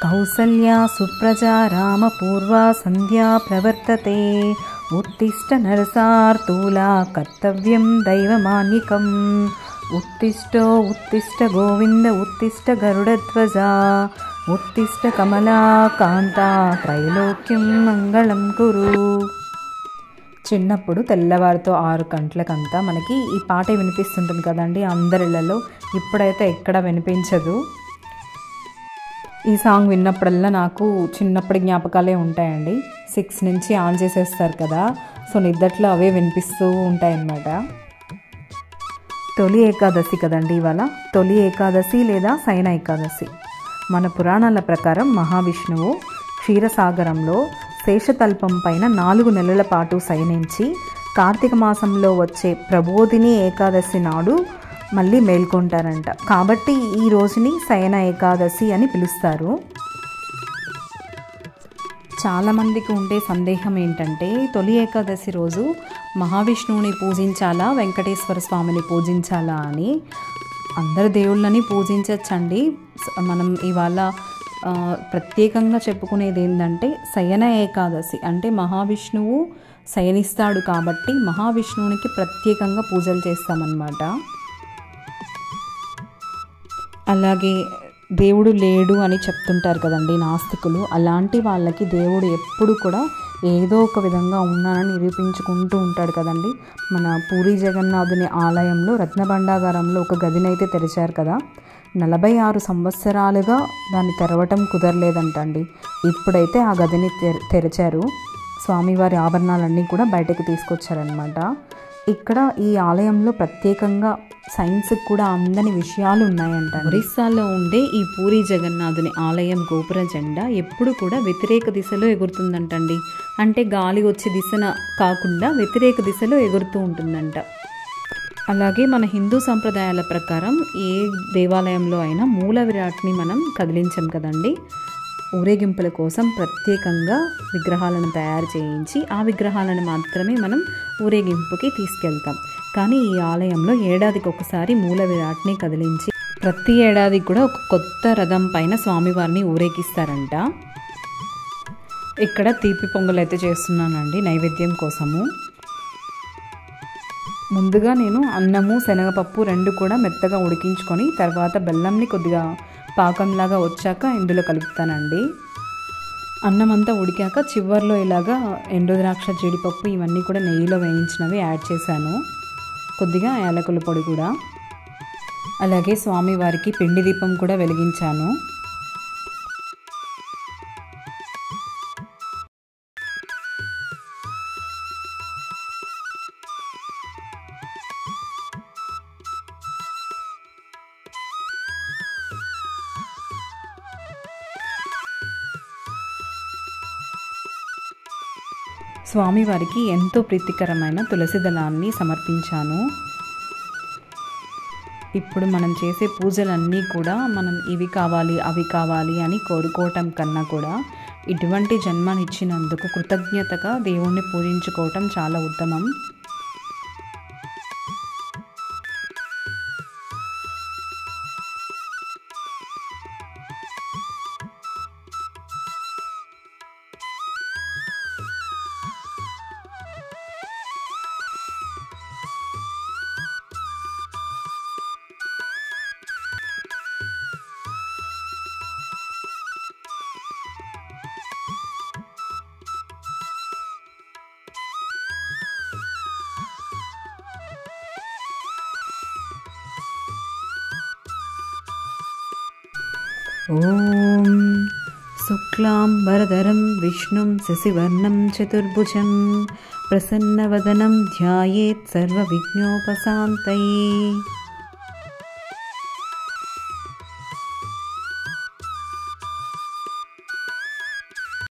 కౌసల్యా సుప్రజా రామపూర్వా సంధ్యా ప్రవర్తతే ఉత్తిష్ట నరసార్తూలా కర్తవ్యం దైవమాన్నికం ఉత్తిష్టో ఉత్తిష్ట గోవింద ఉత్తిష్ట గరుడధ్వజా ఉత్తిష్ట కమలా కాంతా త్రైలోక్యం మంగళం కురు. చిన్నప్పుడు తెల్లవారితో 6 గంటలకంతా మనకి ఈ పాట వినిపిస్తుంటుంది కదండి అందరిళ్ళలో. ఇప్పుడైతే ఎక్కడ వినిపించదు. ఈ సాంగ్ విన్నప్పుడల్లా నాకు చిన్నప్పటి జ్ఞాపకాలే ఉంటాయండి. 6 నుంచి ఆన్ చేసేస్తారు కదా, సో నిద్దట్లో అవే వినిపిస్తూ ఉంటాయన్నమాట. తొలి ఏకాదశి కదండి ఇవాళ. తొలి ఏకాదశి లేదా శయన ఏకాదశి. మన పురాణాల ప్రకారం మహావిష్ణువు క్షీరసాగరంలో శేషతల్పం పైన 4 నెలల పాటు శయనించి కార్తీక మాసంలో వచ్చే ప్రబోధిని ఏకాదశి నాడు మళ్ళీ మేల్కొంటారంట. కాబట్టి ఈ రోజుని శయన ఏకాదశి అని పిలుస్తారు. చాలామందికి ఉండే సందేహం ఏంటంటే తొలి ఏకాదశి రోజు మహావిష్ణువుని పూజించాలా వెంకటేశ్వర స్వామిని పూజించాలా అని. అందరు దేవుళ్ళని పూజించవచ్చండి. మనం ఇవాళ ప్రత్యేకంగా చెప్పుకునేది ఏంటంటే శయన ఏకాదశి అంటే మహావిష్ణువు శయనిస్తాడు కాబట్టి మహావిష్ణువునికి ప్రత్యేకంగా పూజలు చేస్తామన్నమాట. అలాగే దేవుడు లేడు అని చెప్తుంటారు కదండి నాస్తికులు. అలాంటి వాళ్ళకి దేవుడు ఎప్పుడు కూడా ఏదో ఒక విధంగా ఉన్నానని నిరూపించుకుంటూ ఉంటాడు కదండి. మన పూరి జగన్నాథుని ఆలయంలో రత్నభండాగారంలో ఒక గదినైతే తెరిచారు కదా. 46 సంవత్సరాలుగా దాన్ని తెరవటం కుదరలేదంటండి. ఇప్పుడైతే ఆ గదిని తెరిచారు. స్వామివారి ఆభరణాలన్నీ కూడా బయటకు తీసుకొచ్చారనమాట. ఇక్కడ ఈ ఆలయంలో ప్రత్యేకంగా సైన్స్కి కూడా అందని విషయాలు ఉన్నాయంట. ఒరిస్సాలో ఉండే ఈ పూరి జగన్నాథుని ఆలయం గోపుర జెండా ఎప్పుడు కూడా వ్యతిరేక దిశలో ఎగురుతుందంటండి. అంటే గాలి వచ్చే దిశన కాకుండా వ్యతిరేక దిశలో ఎగురుతూ ఉంటుందంట. అలాగే మన హిందూ సంప్రదాయాల ప్రకారం ఏ దేవాలయంలో అయినా మూల విరాట్ని మనం కదిలించాం కదండి. ఊరేగింపుల కోసం ప్రత్యేకంగా విగ్రహాలను తయారు చేయించి ఆ విగ్రహాలను మాత్రమే మనం ఊరేగింపుకి తీసుకెళ్తాం. కానీ ఈ ఆలయంలో ఏడాదికి ఒకసారి మూల విరాట్ని కదిలించి ప్రతి ఏడాది కూడా ఒక కొత్త రథం పైన స్వామివారిని ఊరేగిస్తారంట. ఇక్కడ తీపి పొంగల్ అయితే చేస్తున్నానండి నైవేద్యం కోసము. ముందుగా నేను అన్నము శనగపప్పు 2 కూడా మెత్తగా ఉడికించుకొని తర్వాత బెల్లంని కొద్దిగా పాకంలాగా వచ్చాక ఇందులో కలుపుతానండి. అన్నం అంతా ఉడికాక చివర్లో ఇలాగా ఎండుద్రాక్ష జీడిపప్పు ఇవన్నీ కూడా నెయ్యిలో వేయించినవి యాడ్ చేశాను. కొద్దిగా యాలకుల పొడి కూడా. అలాగే స్వామివారికి పిండి దీపం కూడా వెలిగించాను. స్వామివారికి ఎంతో ప్రీతికరమైన తులసి దళాన్ని సమర్పించాను. ఇప్పుడు మనం చేసే పూజలన్నీ కూడా మనం ఇవి కావాలి అవి కావాలి అని కోరుకోవటం కన్నా కూడా ఇటువంటి జన్మనిచ్చినందుకు కృతజ్ఞతగా దేవుణ్ణి పూజించుకోవటం చాలా ఉత్తమం. ఓం శుక్లాంబరధరం విష్ణుం శశివర్ణం చతుర్భుజం ప్రసన్నవదనం ధ్యాయేత్ సర్వవిఘ్నోపశాంతయే.